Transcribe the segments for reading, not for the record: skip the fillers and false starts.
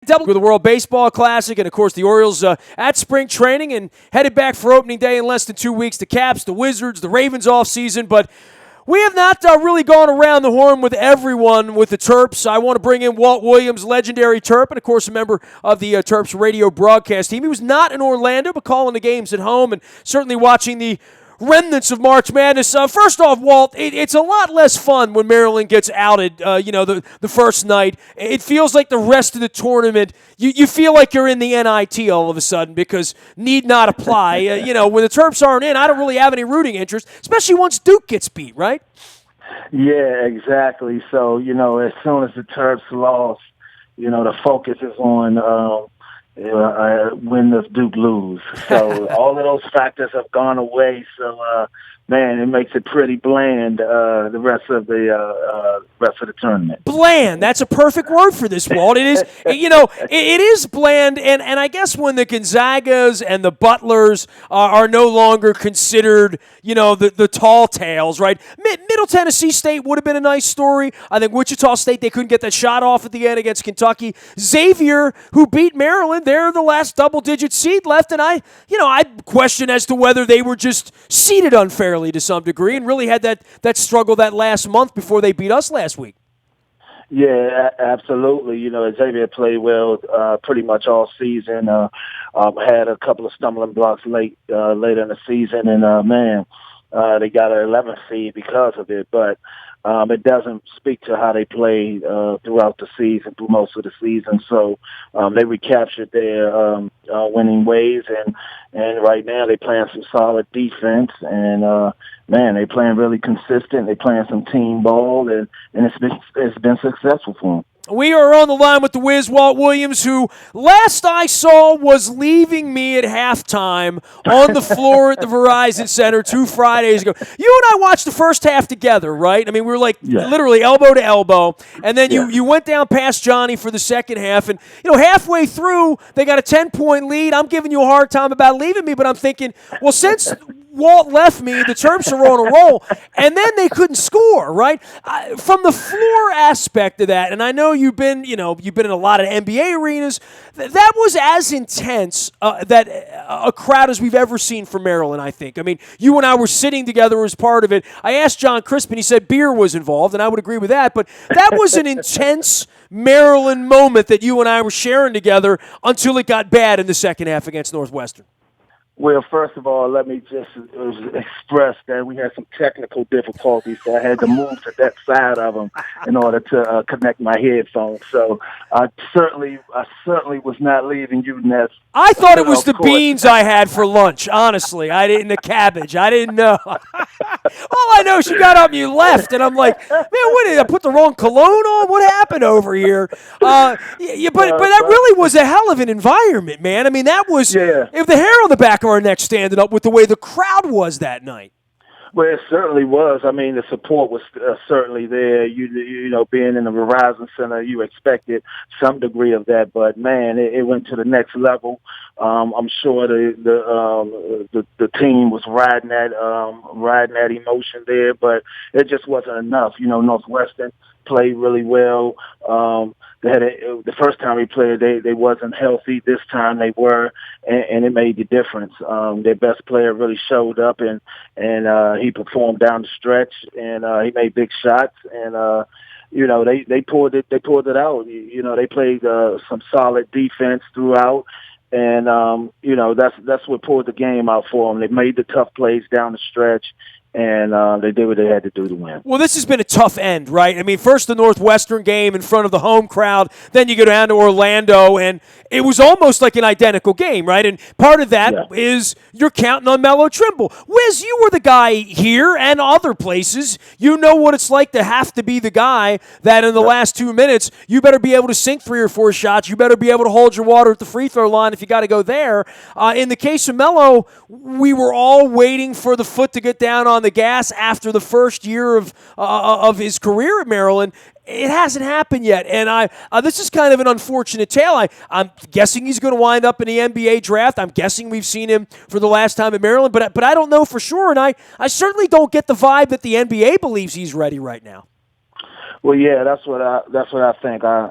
Double with the World Baseball Classic, and of course the Orioles at spring training and headed back for opening day in less than 2 weeks. The Caps, the Wizards, the Ravens off season, but we have not really gone around the horn with everyone with the Terps. I want to bring in Walt Williams, legendary Terp, and of course a member of the Terps radio broadcast team. He was not in Orlando, but calling the games at home and certainly watching the remnants of March Madness. First off, Walt, it's a lot less fun when Maryland gets outed, the first night. It feels like the rest of the tournament, you feel like you're in the NIT all of a sudden because need not apply. When the Terps aren't in, I don't really have any rooting interest, especially once Duke gets beat, right? Yeah, exactly. So, as soon as the Terps lost, the focus is on when does Duke lose? So all of those factors have gone away. So, it makes it pretty bland. The rest of the tournament. Bland. That's a perfect word for this, Walt. It is. It is bland. And I guess when the Gonzagas and the Butlers are no longer considered, the tall tales, right? Middle Tennessee State would have been a nice story. I think Wichita State, they couldn't get that shot off at the end against Kentucky. Xavier, who beat Maryland, they're the last double-digit seed left, and I question as to whether they were just seeded unfairly to some degree and really had that struggle that last month before they beat us last week. Yeah, absolutely. Xavier played well pretty much all season. Had a couple of stumbling blocks later in the season, and they got an 11th seed because of it. But it doesn't speak to how they played throughout the season, through most of the season. So they recaptured their winning ways, and right now they're playing some solid defense, and they're playing really consistent. They're playing some team ball, and it's been successful for them. We are on the line with the Wiz, Walt Williams, who last I saw was leaving me at halftime on the floor at the Verizon Center 2 Fridays ago. You and I watched the first half together, right? I mean, we were literally elbow to elbow, and then you went down past Johnny for the second half, and halfway through they got a 10-point lead. I'm giving you a hard time about leaving me, but I'm thinking, well, since Walt left me, the Terps are on a roll, and then they couldn't score, right? From the floor aspect of that, and I know you've been in a lot of NBA arenas, that was as intense that a crowd as we've ever seen from Maryland, I think. I mean, you and I were sitting together as part of it. I asked John Crispin, he said beer was involved, and I would agree with that, but that was an intense Maryland moment that you and I were sharing together until it got bad in the second half against Northwestern. Well, first of all, let me just express that we had some technical difficulties, so I had to move to that side of them in order to connect my headphones. So I certainly was not leaving you, Ness. I thought it was the beans I had for lunch, honestly. The cabbage. I didn't know. All I know is you got up and you left, and I'm like, man, what did I put the wrong cologne on? What happened over here? But that really was a hell of an environment, man. I mean, that was the hair on the back of our neck standing up with the way the crowd was that night. Well, it certainly was. I mean, the support was certainly there. Being in the Verizon Center, you expected some degree of that, but man, it went to the next level. I'm sure the team was riding that emotion there, but it just wasn't enough. Northwestern played really well. The first time we played, they wasn't healthy. This time they were, and it made the difference. Their best player really showed up, and he performed down the stretch, and he made big shots, and they pulled it out. They played some solid defense throughout, and that's what pulled the game out for them. They made the tough plays down the stretch, and they did what they had to do to win. Well, this has been a tough end, right? I mean, first the Northwestern game in front of the home crowd, then you go down to Orlando, and it was almost like an identical game, right? And part of that is you're counting on Melo Trimble. Wiz, you were the guy here and other places. You know what it's like to have to be the guy that in the last 2 minutes, you better be able to sink 3 or 4 shots. You better be able to hold your water at the free throw line if you got to go there. In the case of Melo, we were all waiting for the foot to get down on the gas after the first year of his career at Maryland. It hasn't happened yet, and this is kind of an unfortunate tale. I'm guessing he's going to wind up in the NBA draft. I'm guessing we've seen him for the last time at Maryland, but I don't know for sure, and I certainly don't get the vibe that the NBA believes he's ready right now. Well, yeah, that's what I think. I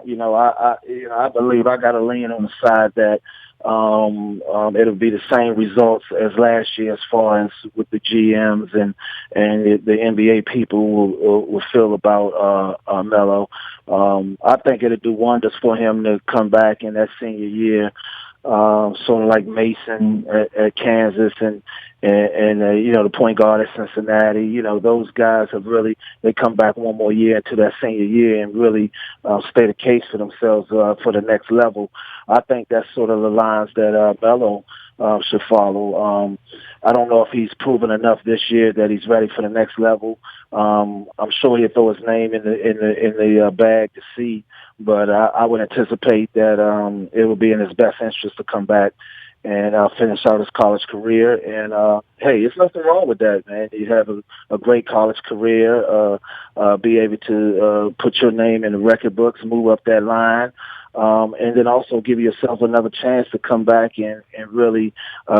believe I got to lean on the side that it'll be the same results as last year as far as with the GMs and the NBA people will feel about Melo. I think it'll do wonders for him to come back in that senior year, sort of like Mason at Kansas and the point guard at Cincinnati. Those guys have really they come back one more year into that senior year and really state a case for themselves for the next level. I think that's sort of the lines that Melo should follow. I don't know if he's proven enough this year that he's ready for the next level. I'm sure he'll throw his name in the bag to see, but I would anticipate that it would be in his best interest to come back and finish out his college career. And hey, there's nothing wrong with that, man. You have a great college career, be able to put your name in the record books, move up that line. And then also give yourself another chance to come back and really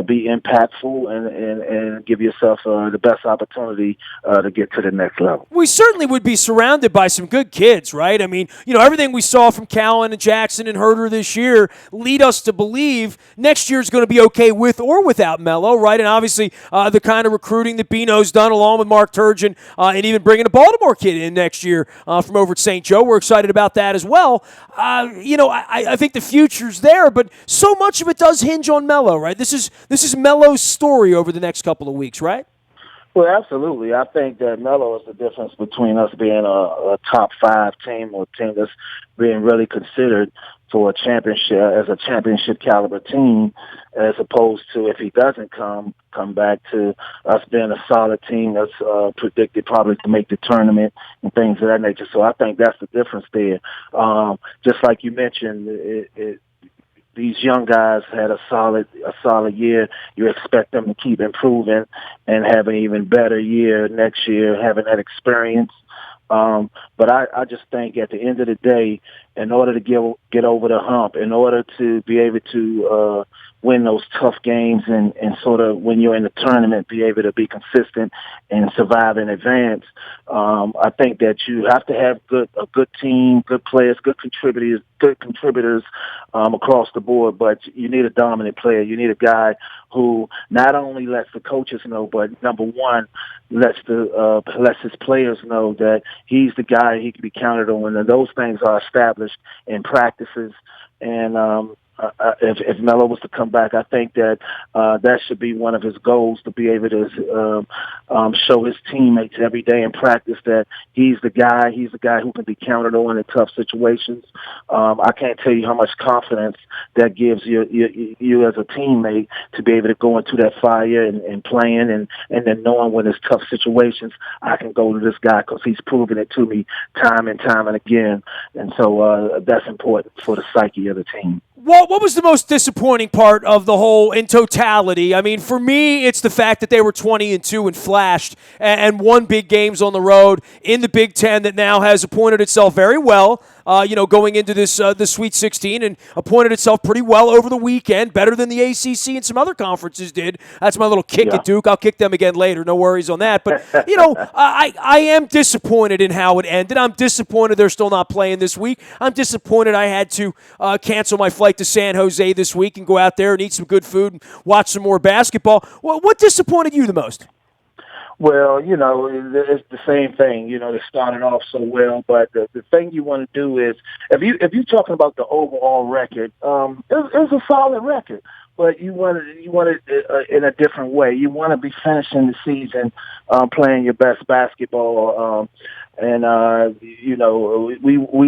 be impactful and give yourself the best opportunity to get to the next level. We certainly would be surrounded by some good kids, right? I mean, everything we saw from Callen and Jackson and Herter this year lead us to believe next year's going to be okay with or without Melo, right? And obviously the kind of recruiting that Bino's done along with Mark Turgeon and even bringing a Baltimore kid in next year from over at St. Joe. We're excited about that as well. I think the future's there, but so much of it does hinge on Melo, right? This is Melo's story over the next couple of weeks, right? Well, absolutely. I think that Melo is the difference between us being a top 5 team or a team that's being really considered for a championship as a championship caliber team, as opposed to if he doesn't come back to us being a solid team that's predicted probably to make the tournament and things of that nature. So I think that's the difference there. Just like you mentioned, these young guys had a solid year. You expect them to keep improving and have an even better year next year, having that experience. But I just think at the end of the day, in order to get over the hump, in order to be able to win those tough games and sort of when you're in the tournament, be able to be consistent and survive in advance, I think that you have to have a good team, good players, good contributors across the board. But you need a dominant player. You need a guy who not only lets the coaches know, but number one, lets his players know that he's the guy he can be counted on, and those things are established in practices. And if Melo was to come back, I think that that should be one of his goals, to be able to show his teammates every day in practice that he's the guy who can be counted on in tough situations. I can't tell you how much confidence that gives you as a teammate to be able to go into that fire and playing and then knowing when it's tough situations, I can go to this guy because he's proven it to me time and time and again. And so that's important for the psyche of the team. What was the most disappointing part of the whole in totality? I mean, for me, it's the fact that they were 20-2 and flashed and won big games on the road in the Big Ten that now has appointed itself very well, going into this the Sweet 16 and appointed itself pretty well over the weekend, better than the ACC and some other conferences did. That's my little kick at Duke. I'll kick them again later. No worries on that. But, I am disappointed in how it ended. I'm disappointed they're still not playing this week. I'm disappointed I had to cancel my flight to San Jose this week and go out there and eat some good food and watch some more basketball. What disappointed you the most? Well, it's the same thing. They started off so well, but the thing you want to do is, if you're talking about the overall record, it was a solid record. But you want it in a different way. You want to be finishing the season playing your best basketball. We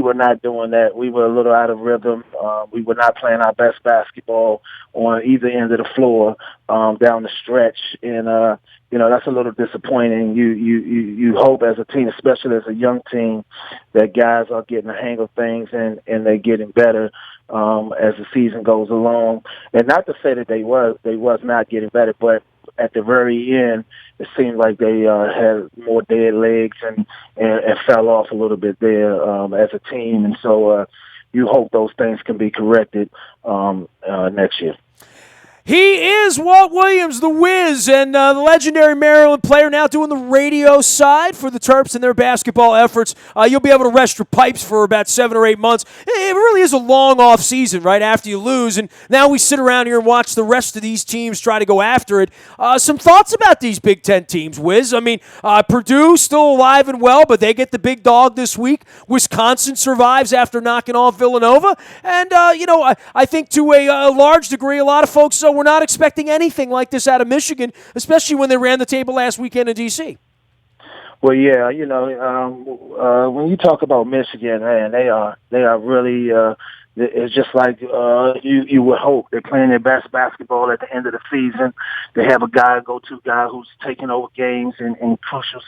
were not doing that. We were a little out of rhythm. We were not playing our best basketball on either end of the floor down the stretch. And that's a little disappointing. You hope as a team, especially as a young team, that guys are getting the hang of things and they're getting better as the season goes along. And not to say that they was not getting better, but at the very end, it seemed like they had more dead legs and fell off a little bit there as a team. And so you hope those things can be corrected next year. He is Walt Williams, the Wiz, and the legendary Maryland player, now doing the radio side for the Terps and their basketball efforts. You'll be able to rest your pipes for about 7 or 8 months. It really is a long off season, right, after you lose, and now we sit around here and watch the rest of these teams try to go after it. Some thoughts about these Big Ten teams, Wiz? I mean, Purdue still alive and well, but they get the big dog this week. Wisconsin survives after knocking off Villanova, and, I think to a large degree, a lot of folks we're not expecting anything like this out of Michigan, especially when they ran the table last weekend in D.C. Well, yeah, when you talk about Michigan, man, they are really. It's just like you would hope. They're playing their best basketball at the end of the season. They have a go-to guy who's taking over games in crucial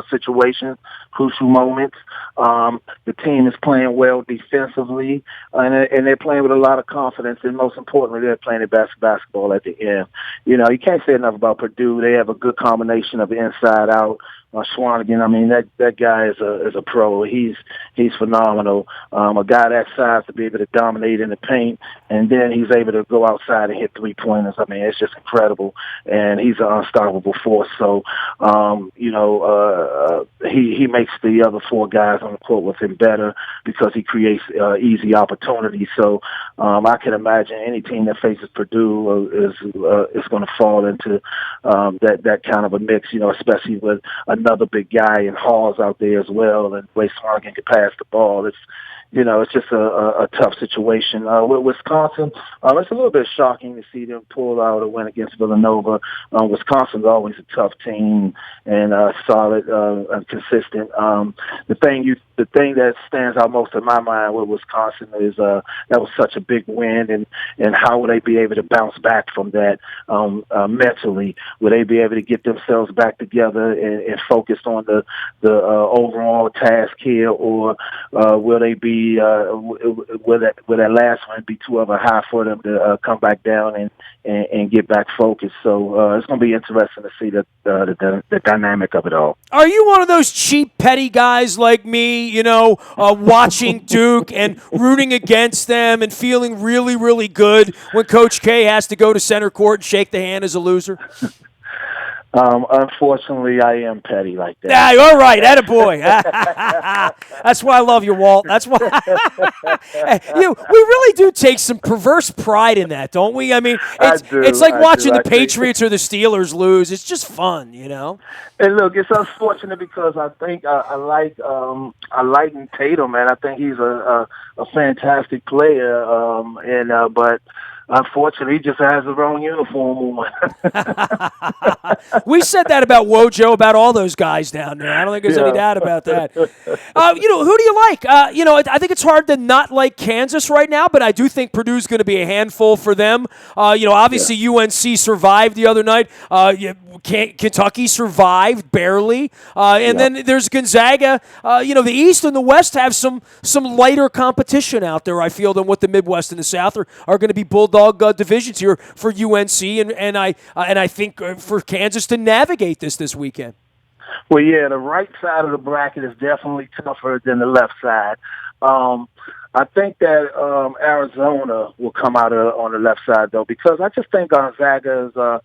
situations, crucial moments. The team is playing well defensively, and they're playing with a lot of confidence. And most importantly, they're playing their best basketball at the end. You can't say enough about Purdue. They have a good combination of inside out. Swanigan, I mean, that guy is a pro. He's phenomenal. A guy that size to be able to dominate in the paint, and then he's able to go outside and hit 3-pointers. I mean, it's just incredible, and he's an unstoppable force. So, he makes the other 4 guys on the court with him better because he creates easy opportunities. So, I can imagine any team that faces Purdue is going to fall into that kind of a mix. Especially with another big guy in Halls out there as well, and Way Swanigan can pass the ball. It's just a tough situation. With Wisconsin, it's a little bit shocking to see them pull out a win against Villanova. Wisconsin's always a tough team and solid and consistent. The thing that stands out most in my mind with Wisconsin is that was such a big win, and how will they be able to bounce back from that mentally? Will they be able to get themselves back together and focus on the overall task here, or will they be will that last one be too of a high for them to come back down and get back focused? So it's going to be interesting to see the dynamic of it all. Are you one of those cheap, petty guys like me, watching Duke and rooting against them and feeling really, really good when Coach K has to go to center court and shake the hand as a loser? Unfortunately, I am petty like that. Yeah, all right, attaboy. That's why I love you, Walt. That's why. We really do take some perverse pride in that, don't we? I mean, it's like watching the Patriots or the Steelers lose. It's just fun, And look, it's unfortunate because I think I like Tatum, man. I think he's a fantastic player, but unfortunately, he just has the wrong uniform on. We said that about Wojo, about all those guys down there. I don't think there's any doubt about that. Who do you like? I think it's hard to not like Kansas right now, but I do think Purdue's going to be a handful for them. Obviously UNC survived the other night. Kentucky survived barely, and then there's Gonzaga. The East and the West have some lighter competition out there, I feel, than what the Midwest and the South are going to be bulldog divisions here for UNC, and I think for Kansas to navigate this weekend. Well, yeah, the right side of the bracket is definitely tougher than the left side. I think that Arizona will come out on the left side, though, because I just think Gonzaga is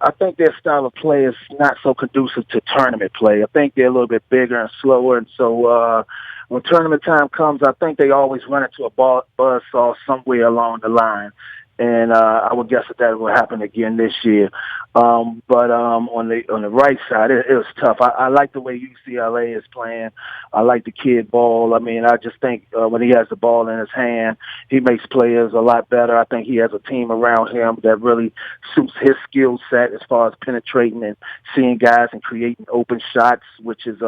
I think their style of play is not so conducive to tournament play. I think they're a little bit bigger and slower, and so when tournament time comes, I think they always run into a buzzsaw somewhere along the line. And I would guess that will happen again this year. But on the right side, it was tough. I like the way UCLA is playing. I like the kid ball. I mean, I just think when he has the ball in his hand, he makes players a lot better. I think he has a team around him that really suits his skill set as far as penetrating and seeing guys and creating open shots, which is,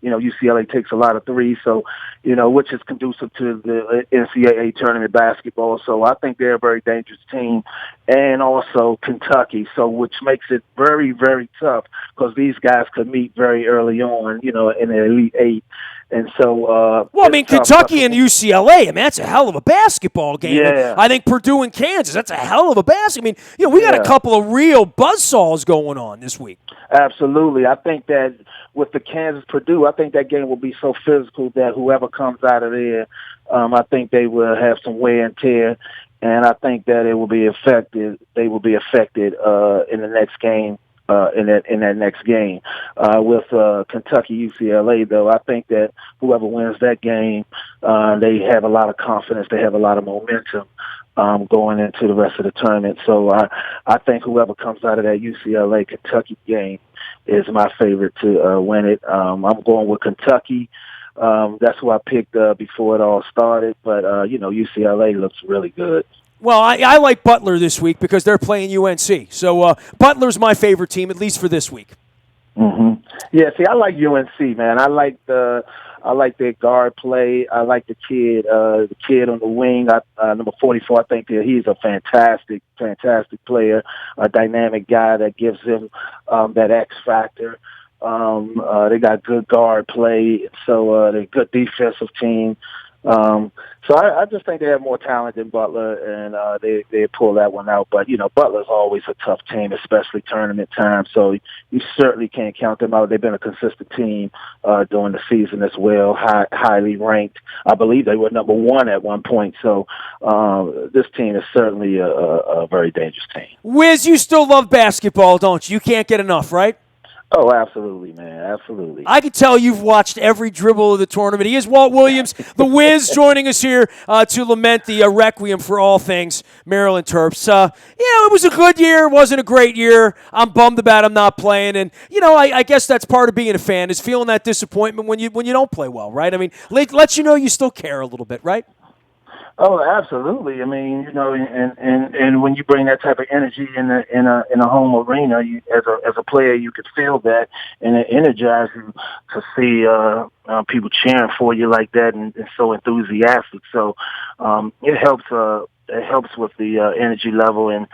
UCLA takes a lot of threes, so, which is conducive to the NCAA tournament basketball. So I think they're a very dangerous team, and also Kentucky, so which makes it very, very tough because these guys could meet very early on, in the Elite Eight. And so, Kentucky and UCLA, that's a hell of a basketball game. Yeah. I think Purdue and Kansas, that's a hell of a basketball. We got a couple of real buzzsaws going on this week. Absolutely. I think that with the Kansas-Purdue, I think that game will be so physical that whoever comes out of there, I think they will have some wear and tear. and I think that it will be affected. They will be affected in the next game. In that next game with Kentucky UCLA, though, I think that whoever wins that game, they have a lot of confidence. They have a lot of momentum going into the rest of the tournament. So I think whoever comes out of that UCLA Kentucky game is my favorite to win it. I'm going with Kentucky. That's who I picked before it all started. But UCLA looks really good. Well, I like Butler this week because they're playing UNC. So Butler's my favorite team, at least for this week. Mm-hmm. Yeah, see, I like UNC, man. I like their guard play. I like the kid on the wing, number 44. I think that he's a fantastic player, a dynamic guy that gives him that X factor. They got good guard play, so they're a good defensive team. So I just think they have more talent than Butler, and they pull that one out. But Butler's always a tough team, especially tournament time. So you certainly can't count them out. They've been a consistent team during the season as well, highly ranked. I believe they were number 1 at one point. So this team is certainly a very dangerous team. Wiz, you still love basketball, don't you? You can't get enough, right? Oh, absolutely, man. Absolutely. I can tell you've watched every dribble of the tournament. He is Walt Williams, the Wiz, joining us here to lament the requiem for all things Maryland Terps. It was a good year. It wasn't a great year. I'm bummed about him not playing. And, I guess that's part of being a fan is feeling that disappointment when you don't play well, right? I mean, lets you know you still care a little bit, right? Oh, absolutely. I mean, and when you bring that type of energy in a home arena, as a player, you could feel that, and it energizes you to see people cheering for you like that and so enthusiastic. So it helps. It helps with the energy level, and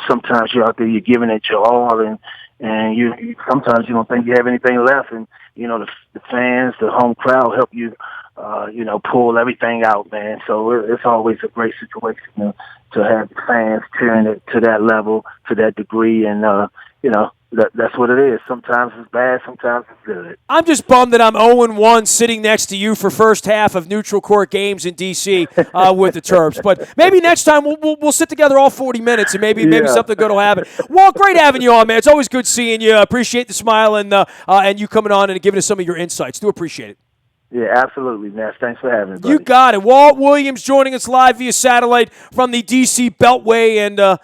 sometimes you're out there, you're giving it your all, and you sometimes you don't think you have anything left, and the fans, the home crowd help you. Pull everything out, man. So it's always a great situation to have fans cheering it to that level, to that degree, and that's what it is. Sometimes it's bad, sometimes it's good. I'm just bummed that I'm 0-1 sitting next to you for first half of neutral court games in D.C. With the Terps. But maybe next time we'll sit together all 40 minutes and maybe something good will happen. Well, great having you on, man. It's always good seeing you. Appreciate the smile and you coming on and giving us some of your insights. Do appreciate it. Yeah, absolutely, Ness. Thanks for having me, buddy. You got it. Walt Williams joining us live via satellite from the D.C. Beltway and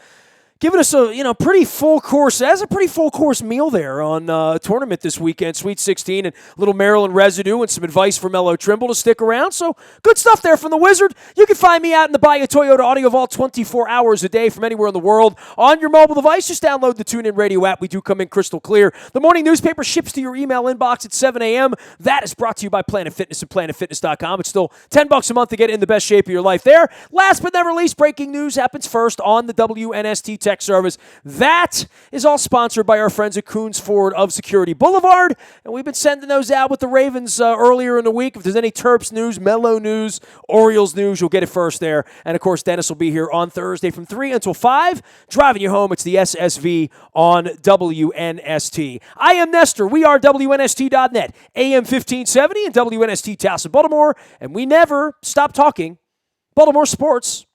giving us a pretty full course. That's a pretty full course meal there on a tournament this weekend, Sweet 16, and a little Maryland residue and some advice from Mello Trimble to stick around. So good stuff there from the Wizard. You can find me out in the Bayou Toyota Audio Vault 24 hours a day from anywhere in the world on your mobile device. Just download the TuneIn Radio app. We do come in crystal clear. The morning newspaper ships to your email inbox at 7 a.m. That is brought to you by Planet Fitness and PlanetFitness.com. It's still $10 a month to get in the best shape of your life there. Last but never least, breaking news happens first on the WNST Tech Service. That is all sponsored by our friends at Coons Ford of Security Boulevard, and we've been sending those out with the Ravens earlier in the week. If there's any Terps news, Mello news, Orioles news, you'll get it first there. And, of course, Dennis will be here on Thursday from 3 until 5, driving you home. It's the SSV on WNST. I am Nestor. We are WNST.net, AM 1570 and WNST Towson, Baltimore, and we never stop talking Baltimore sports.